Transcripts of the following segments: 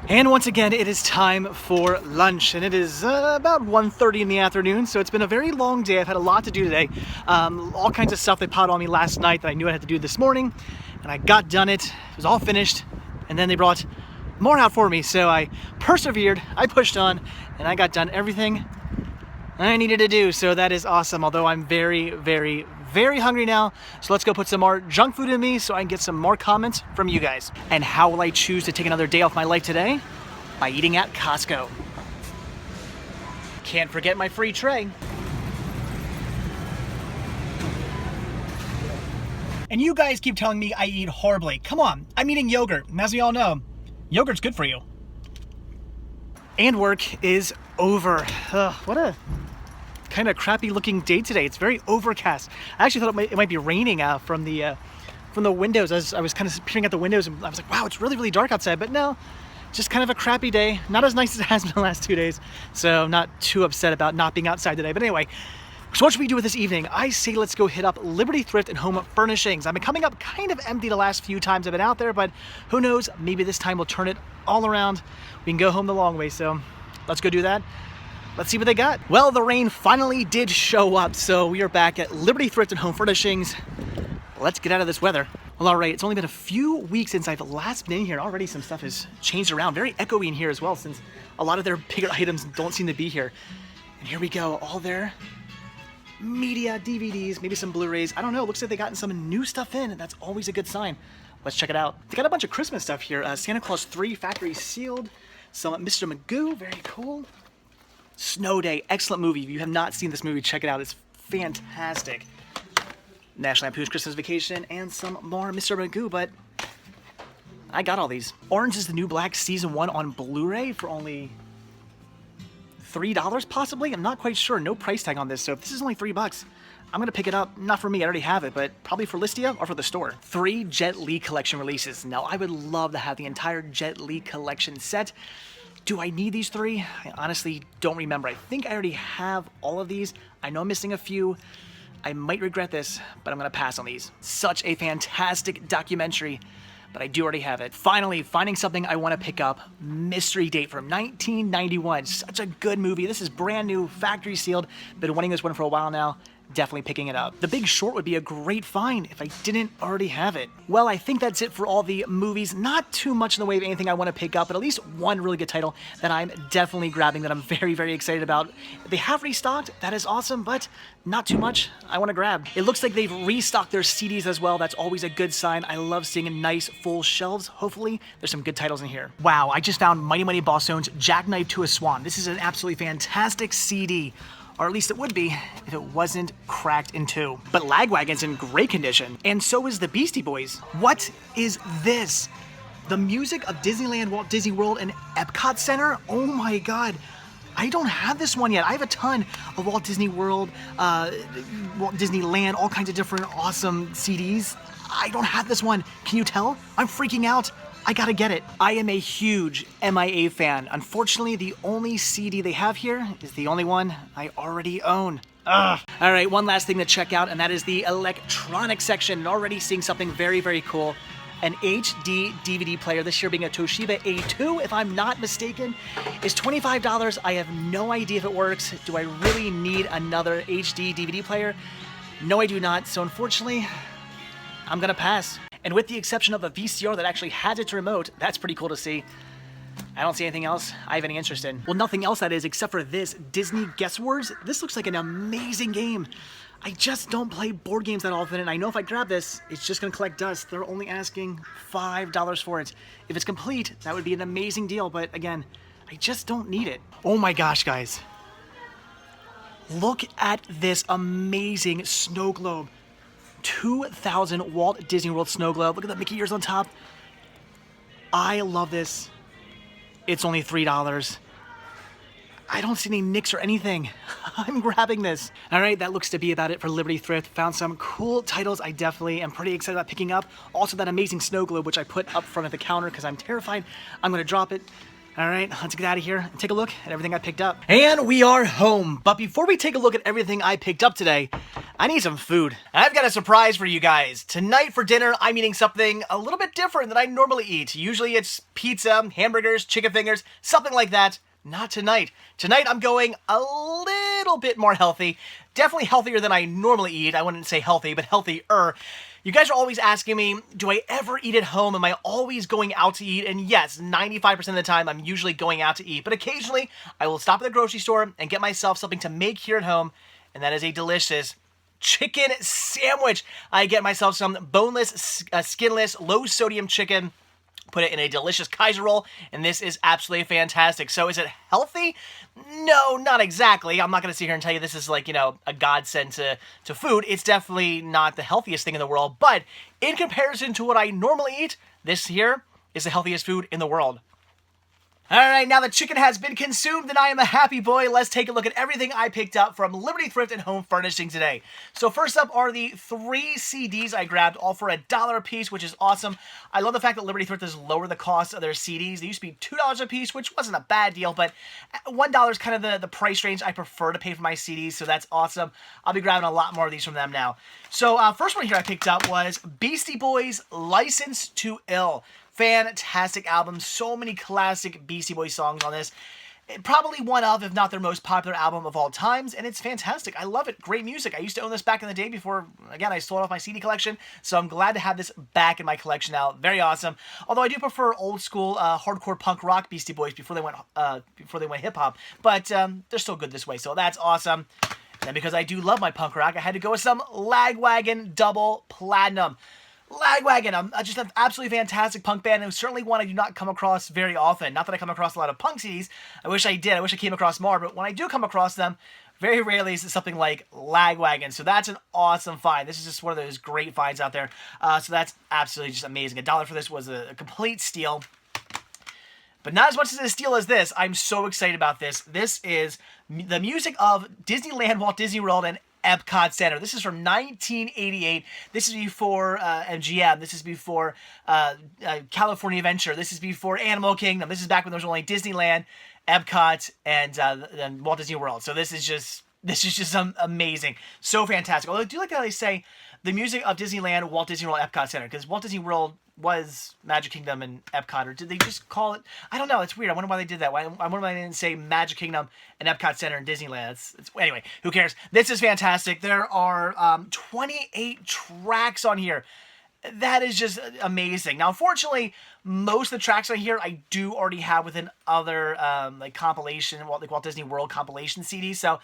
And once again, it is time for lunch, and it is about 1:30 in the afternoon, so it's been a very long day. I've had a lot to do today. All kinds of stuff they piled on me last night that I knew I had to do this morning, and I got done it. It was all finished, and then they brought more out for me, so I persevered, I pushed on, and I got done everything I needed to do, so that is awesome, although I'm very, very, very hungry now. So let's go put some more junk food in me so I can get some more comments from you guys. And how will I choose to take another day off my life today? By eating at Costco. Can't forget my free tray. And you guys keep telling me I eat horribly. Come on, I'm eating yogurt, and as we all know, yogurt's good for you. And work is over. What a kind of crappy looking day today. It's very overcast. I actually thought it might be raining from the windows. As I was kind of peering at the windows, and I was like, wow, it's really, really dark outside. But no, just kind of a crappy day. Not as nice as it has been the last 2 days. So I'm not too upset about not being outside today. But anyway, so what should we do with this evening? I say let's go hit up Liberty Thrift and Home Furnishings. I've been coming up kind of empty the last few times I've been out there, but who knows? Maybe this time we'll turn it all around. We can go home the long way. So let's go do that. Let's see what they got. Well, the rain finally did show up, so we are back at Liberty Thrift and Home Furnishings. Let's get out of this weather. Well, all right, it's only been a few weeks since I've last been in here. Already some stuff has changed around. Very echoey in here as well, since a lot of their bigger items don't seem to be here. And here we go, all their media, DVDs, maybe some Blu-rays. I don't know, looks like they gotten some new stuff in, and that's always a good sign. Let's check it out. They got a bunch of Christmas stuff here. Santa Claus 3 Factory Sealed. Some Mr. Magoo, very cool. Snow Day, excellent movie. If you have not seen this movie, check it out. It's fantastic. National Lampoon's Christmas Vacation, and some more Mr. Magoo, but I got all these. Orange is the New Black Season 1 on Blu-ray for only $3 possibly? I'm not quite sure. No price tag on this, so if this is only $3, I'm gonna pick it up. Not for me, I already have it, but probably for Listia or for the store. 3 Jet Li collection releases. Now, I would love to have the entire Jet Li collection set. Do I need these 3? I honestly don't remember. I think I already have all of these. I know I'm missing a few. I might regret this, but I'm gonna pass on these. Such a fantastic documentary, but I do already have it. Finally, finding something I wanna pick up. Mystery Date from 1991. Such a good movie. This is brand new, factory sealed. Been wanting this one for a while now. Definitely picking it up. The Big Short would be a great find if I didn't already have it. Well, I think that's it for all the movies. Not too much in the way of anything I want to pick up, but at least one really good title that I'm definitely grabbing that I'm very, very excited about. They have restocked, that is awesome, but not too much I want to grab. It looks like they've restocked their CDs as well. That's always a good sign. I love seeing nice full shelves. Hopefully there's some good titles in here. Wow, I just found Mighty Mighty Bosstone's Jackknife to a Swan. This is an absolutely fantastic CD. Or at least it would be if it wasn't cracked in 2. But Lagwagon's in great condition, and so is the Beastie Boys. What is this? The music of Disneyland, Walt Disney World, and Epcot Center? Oh my God. I don't have this one yet. I have a ton of Walt Disney World, Walt Disneyland, all kinds of different awesome CDs. I don't have this one. Can you tell? I'm freaking out. I gotta get it. I am a huge MIA fan. Unfortunately, the only CD they have here is the only one I already own. Ugh. All right, one last thing to check out, and that is the electronic section. And already seeing something very, very cool. An HD DVD player, this year being a Toshiba A2, if I'm not mistaken, is $25. I have no idea if it works. Do I really need another HD DVD player? No, I do not. So unfortunately, I'm gonna pass. And with the exception of a VCR that actually has its remote, that's pretty cool to see. I don't see anything else I have any interest in. Well, nothing else that is, except for this Disney Guess Words. This looks like an amazing game. I just don't play board games that often, and I know if I grab this, it's just gonna collect dust. They're only asking $5 for it. If it's complete, that would be an amazing deal, but again, I just don't need it. Oh my gosh, guys. Look at this amazing snow globe. 2,000 Walt Disney World snow globe. Look at the Mickey ears on top. I love this. It's only $3. I don't see any nicks or anything. I'm grabbing this. All right, that looks to be about it for Liberty Thrift. Found some cool titles I definitely am pretty excited about picking up. Also that amazing snow globe, which I put up front of the counter because I'm terrified I'm gonna drop it. All right, let's get out of here and take a look at everything I picked up. And we are home. But before we take a look at everything I picked up today, I need some food. I've got a surprise for you guys. Tonight for dinner, I'm eating something a little bit different than I normally eat. Usually it's pizza, hamburgers, chicken fingers, something like that. Not tonight. Tonight I'm going a little bit more healthy. Definitely healthier than I normally eat. I wouldn't say healthy, but healthier. You guys are always asking me, do I ever eat at home? Am I always going out to eat? And yes, 95% of the time, I'm usually going out to eat. But occasionally, I will stop at the grocery store and get myself something to make here at home. And that is a delicious chicken sandwich. I get myself some boneless, skinless, low-sodium chicken. Put it in a delicious Kaiser roll, and this is absolutely fantastic. So is it healthy? No, not exactly. I'm not going to sit here and tell you this is like, a godsend to food. It's definitely not the healthiest thing in the world, but in comparison to what I normally eat, this here is the healthiest food in the world. Alright, now the chicken has been consumed and I am a happy boy. Let's take a look at everything I picked up from Liberty Thrift and Home Furnishings today. So first up are the 3 CDs I grabbed, all for $1 a piece, which is awesome. I love the fact that Liberty Thrift has lowered the cost of their CDs. They used to be $2 a piece, which wasn't a bad deal, but $1 is kind of the price range I prefer to pay for my CDs, so that's awesome. I'll be grabbing a lot more of these from them now. So first one here I picked up was Beastie Boys' License to Ill. Fantastic album. So many classic Beastie Boys songs on this. Probably one of, if not their most popular album of all times, and it's fantastic. I love it. Great music. I used to own this back in the day before, again, I sold off my CD collection, so I'm glad to have this back in my collection now. Very awesome. Although I do prefer old school hardcore punk rock Beastie Boys before they went hip hop, but they're still good this way, so that's awesome. And because I do love my punk rock, I had to go with some Lagwagon Double Platinum. Lagwagon, just an absolutely fantastic punk band, and certainly one I do not come across very often. Not that I come across a lot of punk CDs. I wish I did. I wish I came across more, but when I do come across them, very rarely is it something like Lagwagon. So that's an awesome find. This is just one of those great finds out there. So that's absolutely just amazing. $1 for this was a complete steal. But not as much as a steal as this. I'm so excited about this. This is the music of Disneyland, Walt Disney World, and Epcot Center. This is from 1988. This is before MGM. This is before California Adventure. This is before Animal Kingdom. This is back when there was only Disneyland, Epcot, and Walt Disney World. So this is just amazing. So fantastic. Although I do like how they say the music of Disneyland, Walt Disney World, Epcot Center, because Walt Disney World was Magic Kingdom and Epcot, or did they just call it? I don't know. It's weird. I wonder why they did that. I wonder why they didn't say Magic Kingdom and Epcot Center and Disneyland. Anyway, who cares? This is fantastic. There are 28 tracks on here. That is just amazing. Now, unfortunately, most of the tracks on here I do already have within other compilation, Walt Disney World compilation CDs. So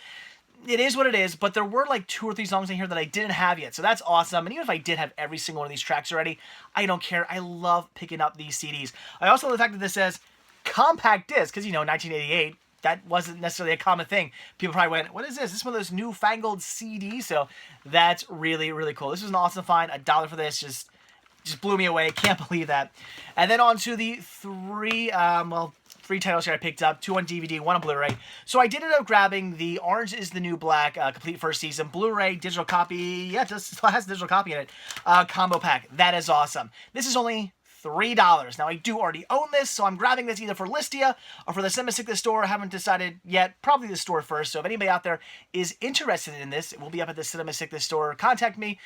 it is what it is, but there were like 2 or 3 songs in here that I didn't have yet, so that's awesome. And even if I did have every single one of these tracks already, I don't care. I love picking up these CDs. I also love the fact that this says compact disc, because, 1988, that wasn't necessarily a common thing. People probably went, what is this? This is one of those newfangled CDs, so that's really, really cool. This was an awesome find. $1 for this just blew me away. Can't believe that. And then on to the 3 titles here I picked up, 2 on DVD, 1 on Blu-ray. So I did end up grabbing the Orange is the New Black complete first season Blu-ray digital copy. Yeah, it still has a digital copy in it. Combo pack. That is awesome. This is only $3. Now, I do already own this, so I'm grabbing this either for Listia or for the Cinema Sickness store. I haven't decided yet. Probably the store first. So if anybody out there is interested in this, it will be up at the Cinema Sickness store. Contact me,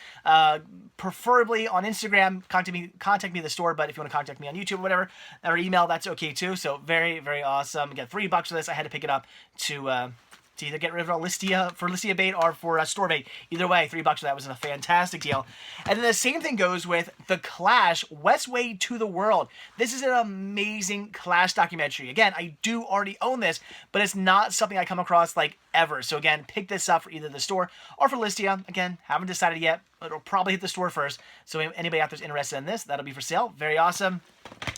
preferably on Instagram. Contact me at the store, but if you want to contact me on YouTube or whatever, or email, that's okay too. So very, very awesome. Again, $3 for this. I had to pick it up to either get rid of Listia for Listia bait or for store bait. Either way, $3 for that was a fantastic deal. And then the same thing goes with The Clash, Westway to the World. This is an amazing Clash documentary. Again, I do already own this, but it's not something I come across like ever. So again, pick this up for either the store or for Listia. Again, haven't decided yet, but it'll probably hit the store first. So if anybody out there's interested in this, that'll be for sale. Very awesome.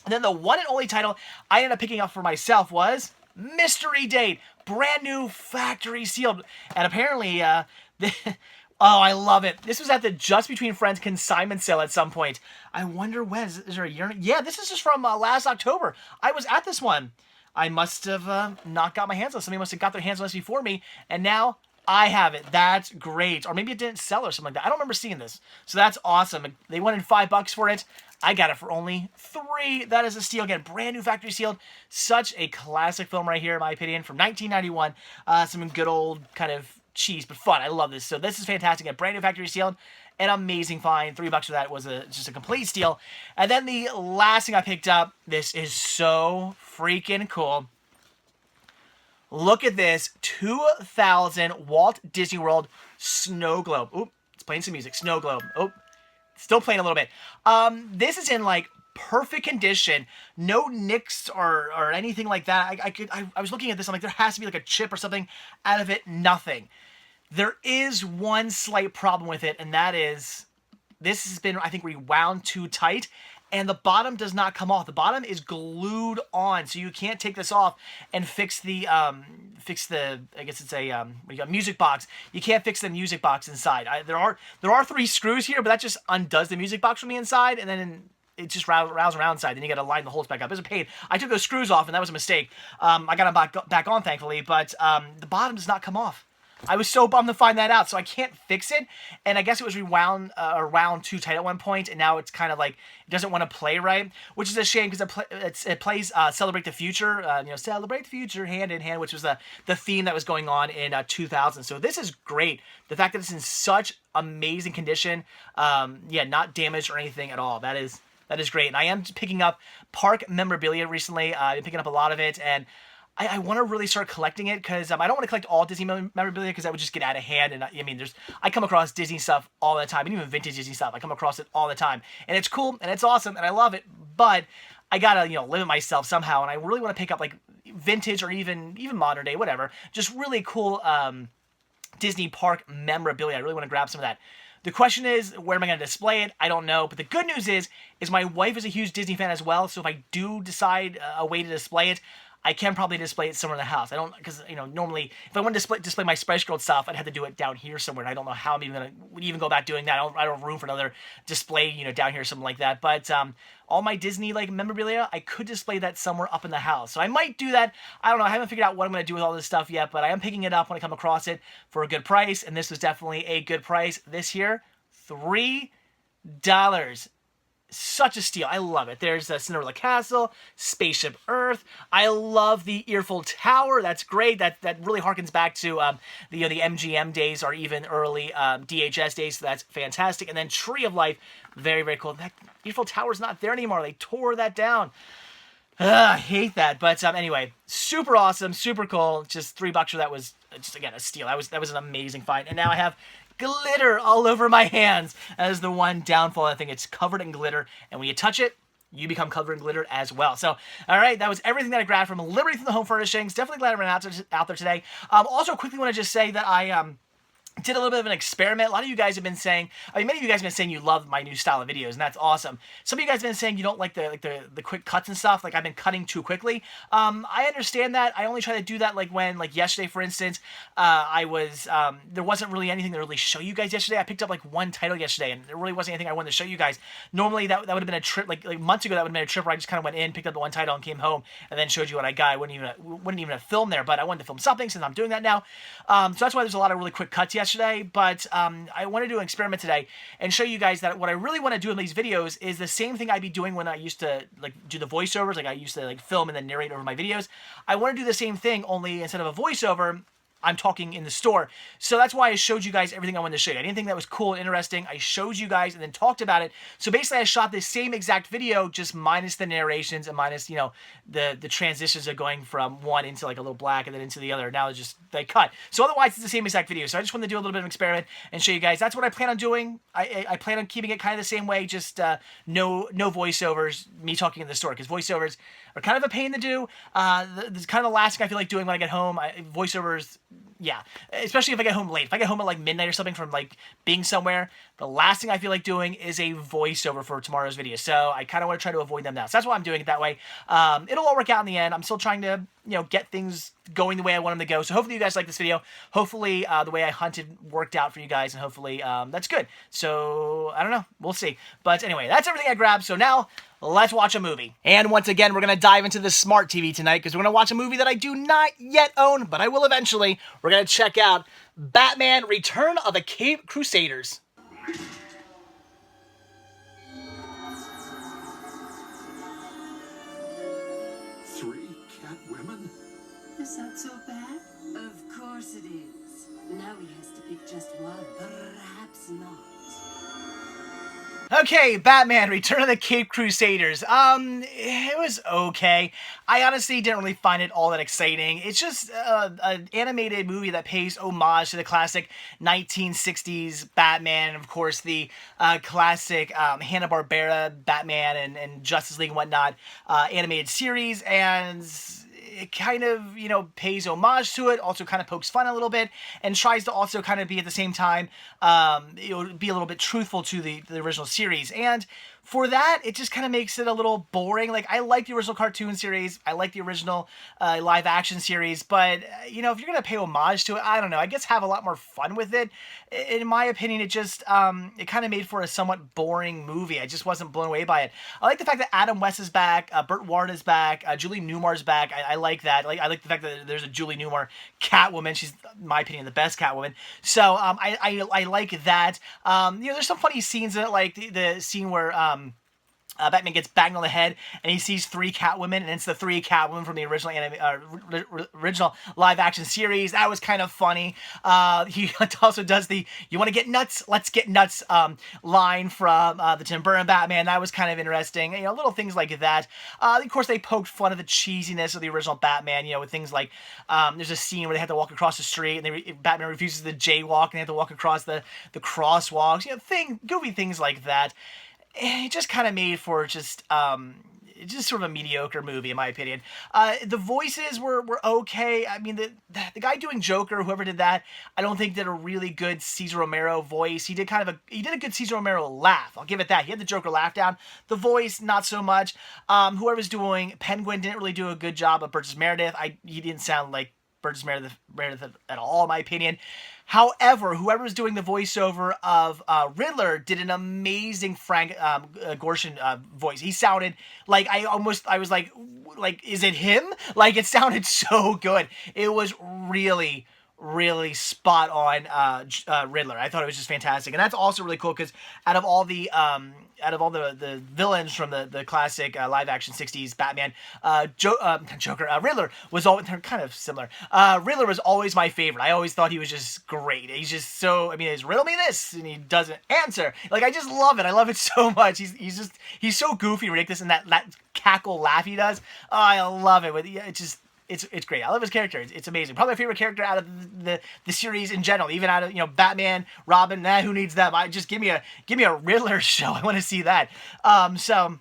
And then the one and only title I ended up picking up for myself was Mystery Date, brand new factory sealed, and apparently, oh, I love it. This was at the Just Between Friends consignment sale at some point. I wonder when. Is there a year? Yeah, this is just from last October. I was at this one. I must have not got my hands on it. Somebody must have got their hands on this before me, and now I have it. That's great. Or maybe it didn't sell or something like that. I don't remember seeing this. So that's awesome. They wanted $5 for it. I got it for only $3. That is a steal. Again, brand new factory sealed. Such a classic film right here, in my opinion, from 1991. Some good old kind of cheese, but fun. I love this. So this is fantastic. Again, brand new factory sealed. An amazing find. $3 for that was just a complete steal. And then the last thing I picked up, this is so freaking cool. Look at this 2000 Walt Disney World snow globe. Oop, it's playing some music. Snow globe. Oh, still playing a little bit. This is in like perfect condition. No nicks or anything like that. I was looking at this. I'm like, there has to be like a chip or something out of it. Nothing. There is one slight problem with it, and that is this has been, I think, rewound too tight, and the bottom does not come off. The bottom is glued on, so you can't take this off and fix the, I guess it's a, what you got, music box. You can't fix the music box inside. There are 3 screws here, but that just undoes the music box from the inside, and then it just rounds around inside. Then you got to line the holes back up. It's a pain. I took those screws off, and that was a mistake. I got them back on, thankfully, but the bottom does not come off. I was so bummed to find that out, so I can't fix it. And I guess it was rewound wound too tight at one point, and now it's kind of like it doesn't want to play right, which is a shame because it plays "Celebrate the Future," "Celebrate the Future," hand in hand, which was the theme that was going on in 2000. So this is great. The fact that it's in such amazing condition, not damaged or anything at all. That is great. And I am picking up park memorabilia recently. I've been picking up a lot of it, and I want to really start collecting it because I don't want to collect all Disney memorabilia because that would just get out of hand. And I mean, I come across Disney stuff all the time, and even vintage Disney stuff. I come across it all the time, and it's cool and it's awesome and I love it. But I gotta limit myself somehow, and I really want to pick up like vintage or even modern day, whatever, just really cool Disney park memorabilia. I really want to grab some of that. The question is, where am I going to display it? I don't know. But the good news is my wife is a huge Disney fan as well. So if I do decide a way to display it, I can probably display it somewhere in the house. I don't, because, normally, if I want to display my Spice Girl stuff, I'd have to do it down here somewhere, and I don't know how I'm even going to even go about doing that. I don't have room for another display, down here or something like that. But all my Disney, memorabilia, I could display that somewhere up in the house. So I might do that. I don't know. I haven't figured out what I'm going to do with all this stuff yet, but I am picking it up when I come across it for a good price, and this was definitely a good price. This here, $3. Such a steal. I love it. There's Cinderella Castle, Spaceship Earth. I love the Earful Tower. That's great. That really harkens back to the MGM days or even early DHS days. So that's fantastic. And then Tree of Life, very, very cool. That Earful Tower's not there anymore. They tore that down. I hate that. But anyway, super awesome, super cool. Just $3 for that was just, again, a steal. That was an amazing find. And now I have glitter all over my hands. That is the one downfall. I think it's covered in glitter, and when you touch it, you become covered in glitter as well. So, all right, that was everything that I grabbed from Liberty from the Home Furnishings. Definitely glad I ran out there today. Also, quickly want to just say that I did a little bit of an experiment. A lot of you guys have been saying, many of you guys have been saying you love my new style of videos, and that's awesome. Some of you guys have been saying you don't like the quick cuts and stuff, like I've been cutting too quickly. I understand that. I only try to do that when yesterday, for instance, there wasn't really anything to really show you guys yesterday. I picked up one title yesterday, and there really wasn't anything I wanted to show you guys. Normally, that would have been a trip, like months ago, that would have been a trip where I just kind of went in, picked up the one title, and came home, and then showed you what I got. I wouldn't even have filmed there, but I wanted to film something since I'm doing that now. So that's why there's a lot of really quick cuts yesterday. But I want to do an experiment today and show you guys that what I really want to do in these videos is the same thing I'd be doing when I used to do the voiceovers, I used to film and then narrate over my videos. I want to do the same thing, only instead of a voiceover, I'm talking in the store. So that's why I showed you guys everything I wanted to show you. Anything that was cool and interesting, I showed you guys and then talked about it. So basically I shot this same exact video, just minus the narrations and minus, the transitions of going from one into a little black and then into the other. Now it's just, they cut. So otherwise it's the same exact video. So I just wanted to do a little bit of an experiment and show you guys. That's what I plan on doing. I plan on keeping it kind of the same way, just no voiceovers, me talking in the store, because voiceovers are kind of a pain to do. It's kind of the last thing I feel like doing when I get home. Voiceovers, yeah, especially if I get home late. If I get home at midnight or something from being somewhere, the last thing I feel like doing is a voiceover for tomorrow's video. So I kind of want to try to avoid them now. So that's why I'm doing it that way. It'll all work out in the end. I'm still trying to, get things going the way I want them to go. So hopefully you guys like this video. Hopefully the way I hunted worked out for you guys, and hopefully that's good. So I don't know. We'll see. But anyway, that's everything I grabbed. So now let's watch a movie. And once again, we're going to dive into the smart TV tonight because we're going to watch a movie that I do not yet own, but I will eventually. We're we're going to check out Batman Return of the Caped Crusaders. Three cat women? Is that so bad? Of course it is. Now he has to pick just one. Perhaps not. Okay, Batman Return of the Caped Crusaders. It was okay. I honestly didn't really find it all that exciting. It's just an animated movie that pays homage to the classic 1960s Batman, and of course the classic Hanna-Barbera Batman and Justice League and whatnot animated series, and it kind of, you know, pays homage to it, also kind of pokes fun a little bit, and tries to also kind of be at the same time, be a little bit truthful to the original series. And for that, it just kind of makes it a little boring. Like, I like the original cartoon series, I like the original live action series, but, you know, if you're going to pay homage to it, I don't know, I guess have a lot more fun with it. In my opinion, it just, it kind of made for a somewhat boring movie. I just wasn't blown away by it. I like the fact that Adam West is back, Burt Ward is back, Julie Newmar's back. I like that. I like the fact that there's a Julie Newmar Catwoman. She's, in my opinion, the best Catwoman. So, I like that. You know, there's some funny scenes in it, like the scene where, Batman gets banged on the head, and he sees three Catwomen, and it's the three Catwomen from the original original live-action series. That was kind of funny. He also does the "You want to get nuts? Let's get nuts" line from the Tim Burton Batman. That was kind of interesting. You know, little things like that. Of course, they poked fun of the cheesiness of the original Batman. You know, with things like there's a scene where they have to walk across the street, and Batman refuses to jaywalk, and they have to walk across the crosswalks. You know, goofy things like that. It just kind of made for just sort of a mediocre movie, in my opinion. The voices were okay. I mean, the guy doing Joker, whoever did that, I don't think did a really good Cesar Romero voice. He did a good Cesar Romero laugh. I'll give it that. He had the Joker laugh down. The voice, not so much. Whoever's doing Penguin didn't really do a good job of Burgess Meredith. He didn't sound like Burgess Meredith at all, in my opinion. However, whoever was doing the voiceover of Riddler did an amazing Frank Gorshin voice. He sounded like I was like, is it him? Like, it sounded so good. It was really spot on Riddler. I thought it was just fantastic, and that's also really cool because out of all the villains from the classic live action 60s Batman, Joker, Riddler was always, they're kind of similar. Riddler was always my favorite. I always thought he was just great. He's just so, I mean, he's riddle me this, and he doesn't answer. Like, I just love it. I love it so much. He's so goofy and ridiculous, and that cackle laugh he does. Oh, I love it. It's great. I love his character. It's amazing. Probably my favorite character out of the series in general. Even out of, you know, Batman, Robin. Who needs them? Just give me a Riddler show. I want to see that. So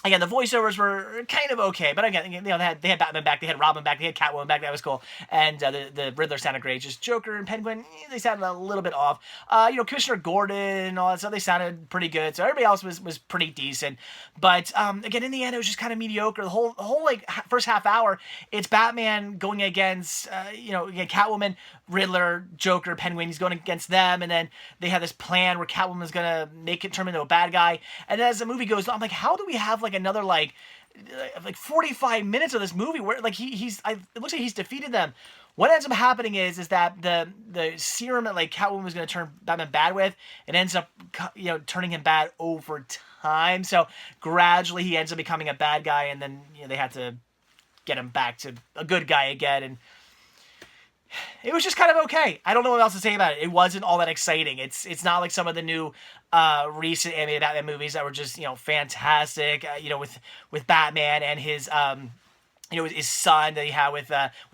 again, the voiceovers were kind of okay, but again, you know, they had Batman back, they had Robin back, they had Catwoman back. That was cool, and the Riddler sounded great. Just Joker and Penguin, they sounded a little bit off. You know, Commissioner Gordon and all that stuff, they sounded pretty good. So everybody else was pretty decent. But again, in the end, it was just kind of mediocre. The whole like first half hour, it's Batman going against you know, again, Catwoman, Riddler, Joker, Penguin. He's going against them, and then they have this plan where Catwoman's gonna make it turn into a bad guy. And as the movie goes on, I'm like, how do we have like another like 45 minutes of this movie where like it looks like he's defeated them? What ends up happening is that the serum that like Catwoman was going to turn Batman bad with, it ends up, you know, turning him bad over time. So gradually he ends up becoming a bad guy, and then, you know, they had to get him back to a good guy again, and it was just kind of okay. I don't know what else to say about it. It wasn't all that exciting. It's not like some of the new recent animated Batman movies that were just, you know, fantastic. You know, with Batman and his you know, his son that he had with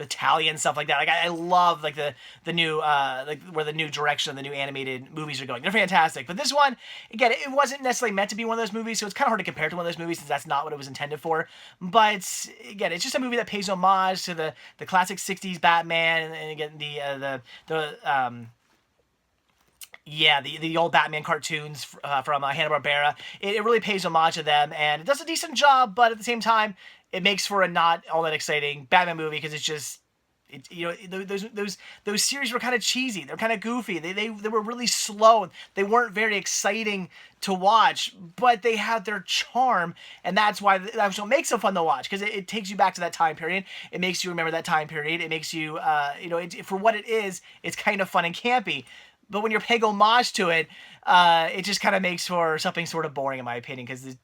Talia and stuff like that. Like, I love like the new like where the new direction of the new animated movies are going. They're fantastic. But this one, again, it wasn't necessarily meant to be one of those movies, so it's kind of hard to compare to one of those movies since that's not what it was intended for. But again, it's just a movie that pays homage to the classic 60s Batman, and again the old Batman cartoons from Hanna-Barbera. It really pays homage to them, and it does a decent job, but at the same time, it makes for a not all that exciting Batman movie because Those series were kind of cheesy. They're kind of goofy. They were really slow. They weren't very exciting to watch, but they had their charm, and that's what makes them fun to watch, because it takes you back to that time period. It makes you remember that time period. It makes you, for what it is, it's kind of fun and campy. But when you're paying homage to it, it just kind of makes for something sort of boring, in my opinion, because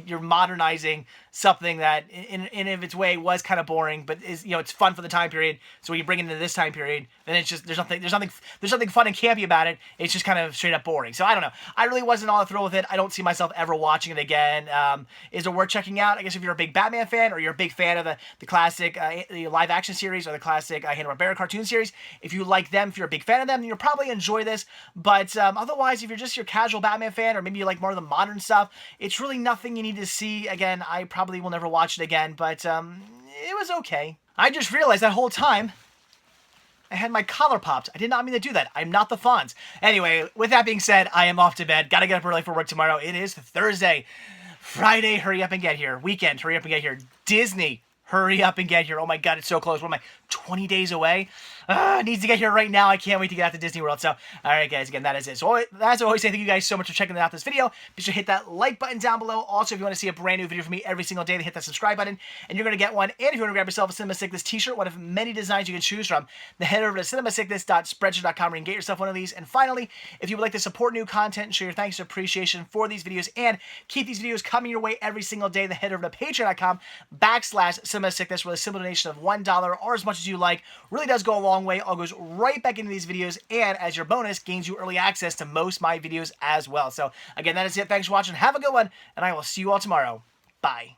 you're modernizing something that in of its way was kind of boring, but is, it's fun for the time period. So when you bring it into this time period, then it's just there's nothing fun and campy about it. It's just kind of straight up boring. So I don't know. I really wasn't all that thrilled with it. I don't see myself ever watching it again. Is it worth checking out? I guess if you're a big Batman fan, or you're a big fan of the classic the live action series, or the classic Hanna-Barbera cartoon series, if you like them, if you're a big fan of them, then you'll probably enjoy this. But otherwise, if you're just your casual Batman fan, or maybe you like more of the modern stuff, it's really nothing you need to see. Again, I probably will never watch it again, but it was okay. I just realized that whole time I had my collar popped. I did not mean to do that. I'm not the Fonz. Anyway, with that being said, I am off to bed. Gotta get up early for work tomorrow. It is Thursday. Friday, hurry up and get here. Weekend, hurry up and get here. Disney, hurry up and get here. Oh my God, it's so close. What am I, 20 days away? Needs to get here right now. I can't wait to get out to Disney World. So, all right, guys, again, that is it. So, as I always say, thank you guys so much for checking out this video. Be sure to hit that like button down below. Also, if you want to see a brand new video from me every single day, then hit that subscribe button, and you're going to get one. And if you want to grab yourself a Cinema Sickness t-shirt, one of many designs you can choose from, then head over to cinemasickness.spreadshirt.com where you can get yourself one of these. And finally, if you would like to support new content and show your thanks and appreciation for these videos and keep these videos coming your way every single day, then head over to patreon.com/cinemasickness, where a simple donation of $1 or as much as you like really does go a long way. All goes right back into these videos, and as your bonus, gains you early access to most of my videos as well. So again, that is it. Thanks for watching. Have a good one, and I will see you all tomorrow. Bye.